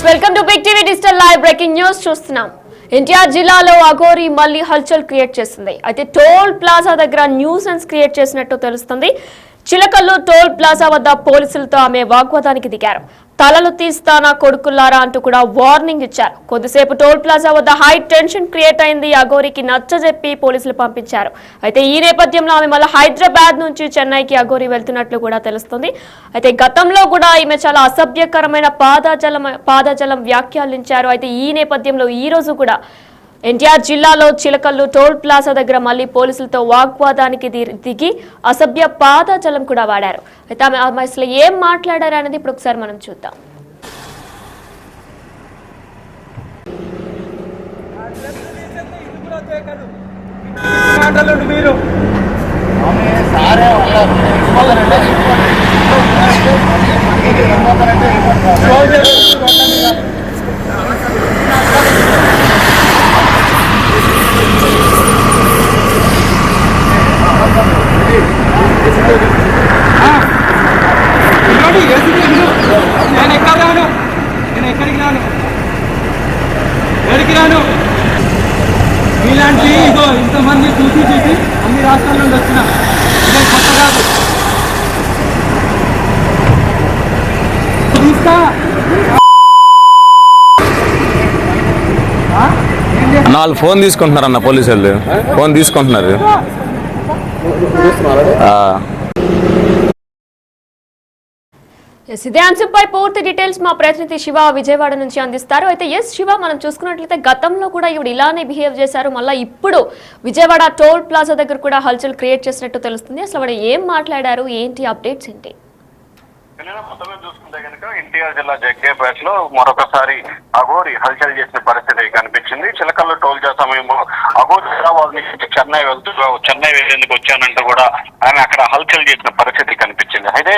Welcome to big TV digital live breaking news చూస్తున్నాం. ఎన్టీఆర్ జిల్లాలో అఘోరి మళ్ళీ హల్చల్ క్రియేట్ చేస్తుంది. అయితే టోల్ ప్లాజా దగ్గర న్యూసెన్స్ క్రియేట్ చేసినట్టు తెలుస్తుంది. చిలకల్లు టోల్ ప్లాజా వద్ద పోలీసులతో ఆమె వాగ్వాదానికి దిగారు. తలలు తీస్తానా కొడుకుల్లారా అంటూ కూడా వార్నింగ్ ఇచ్చారు. కొద్దిసేపు టోల్ ప్లాజా వద్ద హై టెన్షన్ క్రియేట్ అయింది. అఘోరికి నచ్చజెప్పి పోలీసులు పంపించారు. అయితే ఈ నేపథ్యంలో ఆమె మళ్ళీ హైదరాబాద్ నుంచి చెన్నైకి అఘోరి వెళ్తున్నట్లు కూడా తెలుస్తుంది. అయితే గతంలో కూడా ఈమె చాలా అసభ్యకరమైన పాదజలం వ్యాఖ్యానించారు. అయితే ఈ నేపథ్యంలో ఈ రోజు కూడా ఎన్టీఆర్ జిల్లాలో చిలకల్లు టోల్ ప్లాజా దగ్గర మళ్ళీ పోలీసులతో వాగ్వాదానికి దిగి అసభ్య పాదజలం కూడా వాడారు. అయితే ఆమె అసలు ఏం మాట్లాడారు అనేది ఇప్పుడు ఒకసారి మనం చూద్దాం. ఇలాంటి ఇదో ఇంతమంది చూసి అన్ని రాష్ట్రాల నుండి వచ్చిన కొత్త కాదు. వాళ్ళు ఫోన్ తీసుకుంటున్నారన్న పోలీసు వాళ్ళు ఫోన్ తీసుకుంటున్నారు. ఇదే అంశంపై పూర్తి డీటెయిల్స్ మా ప్రతినిధి శివ విజయవాడ నుంచి అందిస్తారు. అయితే శివ, మనం చూసుకున్నట్లయితే గతంలో కూడా ఇవి ఇలానే బిహేవ్ చేశారు. మళ్ళీ ఇప్పుడు విజయవాడ టోల్ ప్లాజా దగ్గర కూడా హల్చల్ క్రియేట్ చేసినట్టు తెలుస్తుంది. అసలు వాడు ఏం మాట్లాడారు, ఏంటి అప్డేట్స్ ఏంటి? మొత్తమే చూసుకుంటే కనుక ఎన్టీఆర్ జిల్లా జగ్గేపేటలో మరొకసారి అఘోరి హల్చల్ చేసిన పరిస్థితి కనిపించింది. చిలకల్లు టోల్ ప్లాజా సమయంలో అఘోరి హైదరాబాద్ నుంచి చెన్నై వెళ్లేందుకు వచ్చానంటూ కూడా ఆమె అక్కడ హల్చల్ చేసిన పరిస్థితి కనిపించింది. అయితే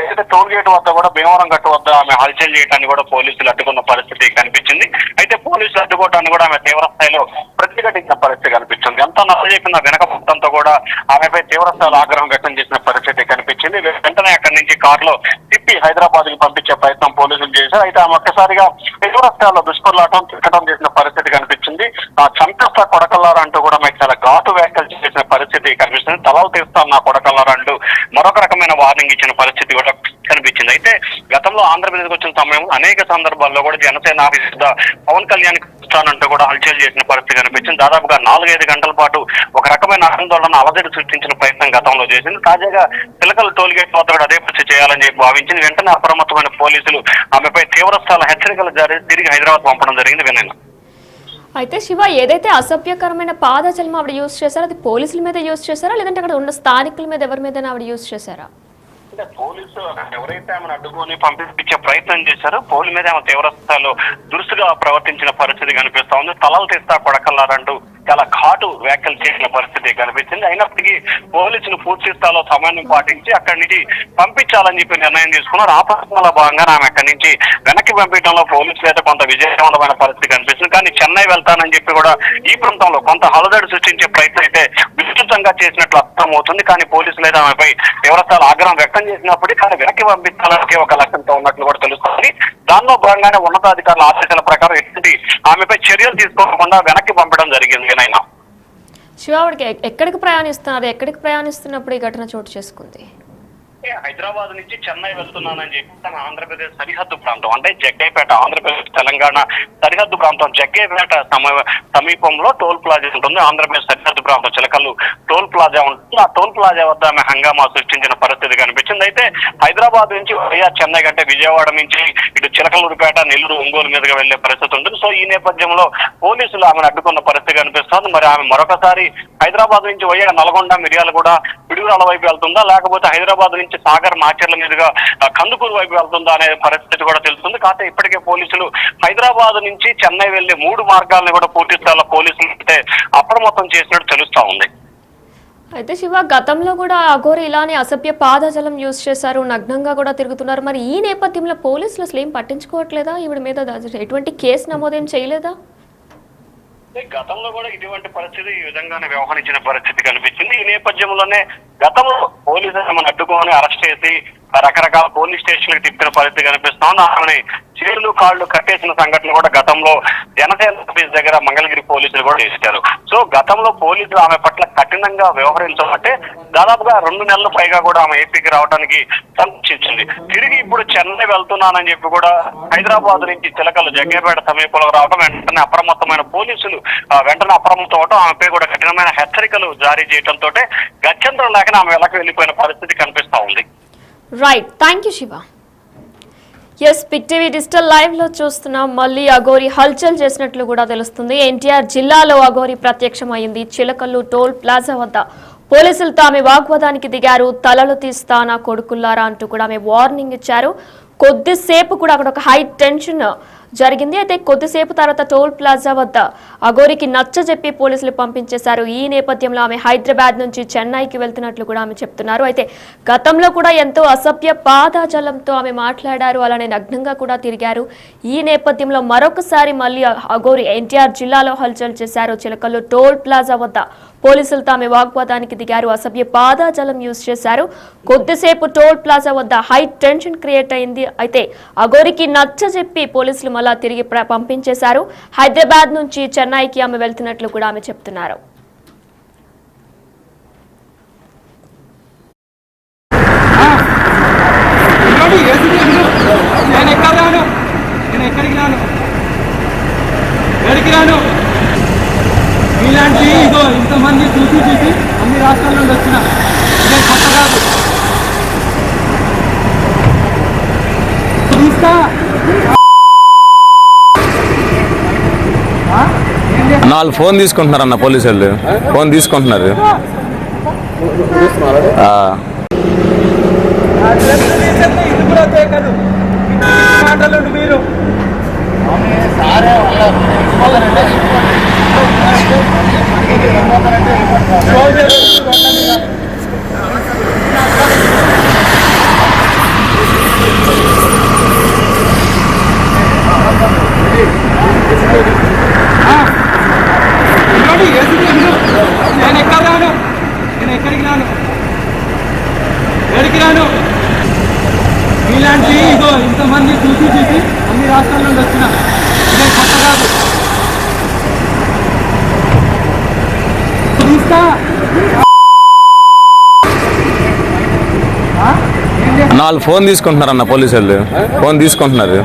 ఏదైతే టోల్ గేట్ వద్ద కూడా భీమవరం గట్టు వద్ద ఆమె హల్చల్ చేయడాన్ని కూడా పోలీసులు అడ్డుకున్న పరిస్థితి కనిపించింది. అయితే పోలీసులు అడ్డుకోవటాన్ని కూడా ఆమె తీవ్ర స్థాయిలో ప్రతిఘటించిన పరిస్థితి కనిపించింది. ఎంత నచ్చజెప్పిన వెనక మొత్తంతో కూడా ఆమెపై తీవ్ర స్థాయిలో ఆగ్రహం వ్యక్తం చేసిన పరిస్థితి కనిపించింది. వెంటనే అక్కడి నుంచి కారులో తిప్పి హైదరాబాద్ కి పంపించే ప్రయత్నం పోలీసులు చేశారు. అయితే ఆమె ఒక్కసారిగా తీవ్ర స్థాయిలో దుష్కర్లాటం తిట్టడం చేసిన పరిస్థితి కనిపించింది. చంపేస్తా కొడకల్లారా అంటూ కూడా మీకు చాలా ఘాటు వ్యాఖ్యలు చేసిన పరిస్థితి కనిపిస్తుంది. తలలు తీస్తాను నా కొడకల్లారా అంటూ మరొక రకమైన వార్నింగ్ ఇచ్చిన పరిస్థితి కూడా కనిపించింది. అయితే గతంలో ఆంధ్రప్రదేశ్కి వచ్చిన సమయంలో అనేక సందర్భాల్లో కూడా జనసేన విరుద్ధ పవన్ కళ్యాణ్ ఇస్తానంటూ కూడా హల్చల్ చేసిన పరిస్థితి కనిపించింది. దాదాపుగా 4-5 గంటల పాటు ఒక రకమైన ఆందోళన అలజడి సృష్టించిన ప్రయత్నం గతంలో చేసింది. తాజాగా చిలకల టోల్ గేట్ వద్ద కూడా అదే పరిస్థితి చేయాలని చెప్పి భావించింది. వెంటనే అప్రమత్తమైన పోలీసులు ఆమెపై తీవ్ర స్థాయిలో హెచ్చరికలు తిరిగి హైదరాబాద్ పంపడం జరిగింది. వినయన అయితే శివ, ఏదైతే అసభ్యకరమైన పాదజలం ఆవిడ యూజ్ చేశారో అది పోలీసుల మీద యూజ్ చేశారా, లేదంటే అక్కడ ఉన్న స్థానికుల మీద ఎవరి మీద ఆవిడ యూజ్ చేశారా? అంటే పోలీసు ఎవరైతే ఆమెను అడ్డుకొని పంపించే ప్రయత్నం చేశారో పోలీసు మీద ఆమె తీవ్ర స్థాయిలో దురుసుగా ప్రవర్తించిన పరిస్థితి కనిపిస్తా ఉంది. తలలు తీస్తా కొడకల్లారంటూ చాలా ఘాటు వ్యాఖ్యలు చేసిన పరిస్థితి కనిపించింది. అయినప్పటికీ పోలీసులు పూర్తి స్థాయిలో సమన్వయం పాటించి అక్కడి నుంచి పంపించాలని చెప్పి నిర్ణయం తీసుకున్నారు. ఆ ప్రయత్నంలో భాగంగా ఆమె అక్కడి నుంచి వెనక్కి పంపించడంలో పోలీసులు అయితే కొంత విజయవంతమైన పరిస్థితి కనిపిస్తుంది. కానీ చెన్నై వెళ్తానని చెప్పి కూడా ఈ ప్రాంతంలో కొంత హలదడి సృష్టించే ప్రయత్నం అయితే విస్తృతంగా చేసినట్లు అర్థమవుతుంది. కానీ పోలీసులు అయితే ఆమెపై తీవ్రస్థాయిలో ఆగ్రహం వ్యక్తం చేసినప్పటికీ కానీ వెనక్కి పంపించాలని ఒక లక్ష్యంతో ఉన్నట్లు కూడా తెలుస్తుంది. దానిలో భాగంగానే ఉన్నతాధికారుల ఆదేశాల ప్రకారం ఎటువంటి ఆమెపై చర్యలు తీసుకోకుండా వెనక్కి పంపడం జరిగింది. శివావుడికి ఎక్కడికి ప్రయాణిస్తున్నప్పుడు ఈ ఘటన చోటు చేసుకుంది? హైదరాబాద్ నుంచి చెన్నై వెళ్తున్నానని చెప్పి తన ఆంధ్రప్రదేశ్ సరిహద్దు ప్రాంతం అంటే జగ్గైపేట, ఆంధ్రప్రదేశ్ తెలంగాణ సరిహద్దు ప్రాంతం జగ్గైపేట సమీపంలో టోల్ ప్లాజా ఉంటుంది. ఆంధ్రప్రదేశ్ సరిహద్దు ప్రాంతం చిలకల్లు టోల్ ప్లాజా ఉంటుంది. ఆ టోల్ ప్లాజా వద్ద ఆమె హంగామా సృష్టించిన పరిస్థితి కనిపించింది. అయితే హైదరాబాద్ నుంచి చెన్నై కంటే విజయవాడ నుంచి ఇటు చిలకలూరుపేట, నెల్లూరు, ఒంగోలు మీదుగా వెళ్లే పరిస్థితి ఉంటుంది. సో ఈ నేపథ్యంలో పోలీసులు ఆమెను అడ్డుకున్న పరిస్థితి కనిపిస్తుంది. మరి ఆమె మరొకసారి హైదరాబాద్ నుంచి నల్గొండ, మిర్యాలగూడ, పిడుగురాల వైపు వెళ్తుందా, లేకపోతే హైదరాబాద్ నుంచి సాగర్, మాచర్ల మీదుగా కందుకూరు వైపు వెళ్తుందా అనే పరిస్థితి కూడా తెలుస్తుంది. కాకపోతే ఇప్పటికే పోలీసులు హైదరాబాద్ నుంచి చెన్నై వెళ్లే 3 మార్గాలను కూడా పూర్తి స్థాయిలో పోలీసులు అయితే అప్రమత్తం చేసినట్టు తెలుస్తా ఉంది. అయితే శివ, గతంలో కూడా అఘోరి ఇలానే అసభ్య పాదజలం యూజ్ చేశారు, నగ్నంగా కూడా తిరుగుతున్నారు. మరి ఈ నేపథ్యంలో పోలీసులు అసలు ఏం పట్టించుకోవట్లేదా? ఈవిడ మీద ఎటువంటి కేసు నమోదేం చేయలేదా? గతంలో కూడా ఇటువంటి పరిస్థితి ఈ విధంగానే వ్యవహరించిన పరిస్థితి కనిపించింది. ఈ నేపథ్యంలోనే గతంలో పోలీసులు అడ్డుకొని అరెస్ట్ చేసి రకరకాల పోలీస్ స్టేషన్లకు తిప్పిన పరిస్థితి కనిపిస్తా ఉంది. ఆమెని చేతులు కాళ్ళు కట్టేసిన సంఘటన కూడా గతంలో జనసేన ఆఫీస్ దగ్గర మంగళగిరి పోలీసులు కూడా చేశారు. సో గతంలో పోలీసులు ఆమె పట్ల కఠినంగా వ్యవహరించబట్టే దాదాపుగా 2 నెలల పైగా కూడా ఆమె ఏపీకి రావడానికి సంక్షించింది. తిరిగి ఇప్పుడు చెన్నై వెళ్తున్నానని చెప్పి కూడా హైదరాబాద్ నుంచి చిలకలు జగ్గేపేట సమీపంలో రావడం వెంటనే అప్రమత్తమైన పోలీసులు వెంటనే అప్రమత్తం అవడం, ఆమెపై కూడా కఠినమైన హెచ్చరికలు జారీ చేయడంతో గత్యంతరం లేక ఆమె వెనక్కి వెళ్లిపోయిన పరిస్థితి కనిపిస్తా ఉంది. Right, thank you Shiva. Yes, big TV digital live లో చూస్తున్నాం. మళ్ళీ అఘోరి హల్చల్ చేసినట్లు కూడా తెలుస్తుంది. ఎన్టీఆర్ జిల్లాలో అఘోరి ప్రత్యక్షమైంది. చిలకల్లు టోల్ ప్లాజా వద్ద పోలీసులతో ఆమె వాగ్వాదానికి దిగారు. తలలు తీస్తా నా కొడుకుల్లారా అంటూ కూడా ఆమె వార్నింగ్ ఇచ్చారు. కొద్దిసేపు కూడా అక్కడ ఒక హై టెన్షన్ జరిగింది. అయితే కొద్దిసేపు తర్వాత టోల్ ప్లాజా వద్ద అఘోరికి నచ్చజెప్పి పోలీసులు పంపించేశారు. ఈ నేపథ్యంలో ఆమె హైదరాబాద్ నుంచి చెన్నైకి వెళ్తున్నట్లు కూడా ఆమె చెప్తున్నారు. అయితే గతంలో కూడా ఎంతో అసభ్య పాదాజలంతో ఆమె మాట్లాడారు, అలానే నగ్నంగా కూడా తిరిగారు. ఈ నేపథ్యంలో మరొకసారి మళ్ళీ అఘోరి ఎన్టీఆర్ జిల్లాలో హల్చల్ చేశారు. చిలకల్లు టోల్ ప్లాజా వద్ద పోలీసులతో ఆమె వాగ్వాదానికి దిగారు. అసభ్య పాదాజలం యూజ్ చేశారు. కొద్దిసేపు టోల్ ప్లాజా వద్ద హై టెన్షన్ క్రియేట్ అయింది. అయితే అఘోరికి నచ్చజెప్పి పోలీసులు మళ్ళా తిరిగి పంపించేశారు. హైదరాబాద్ నుంచి చెన్నైకి ఆమె వెళ్తున్నట్లు కూడా ఆమె చెప్తున్నారు. ఇలాంటి ఇదో ఇంతమంది చూసి అన్ని రాష్ట్రాల నుండి వచ్చిన కొత్త కాదు. వాళ్ళు ఫోన్ తీసుకుంటున్నారన్న పోలీసు వాళ్ళు ఫోన్ తీసుకుంటున్నారు. ఇది కూడా కాదు మాటలు మీరు నేను ఎక్కడికి రాను. ఇలాంటి ఇదో ఇంతమంది చూసి అన్ని రాష్ట్రాల నుండి వచ్చిన కొత్త కాదు. వాళ్ళు ఫోన్ తీసుకుంటున్నారన్న పోలీసు వాళ్ళు ఫోన్ తీసుకుంటున్నారు.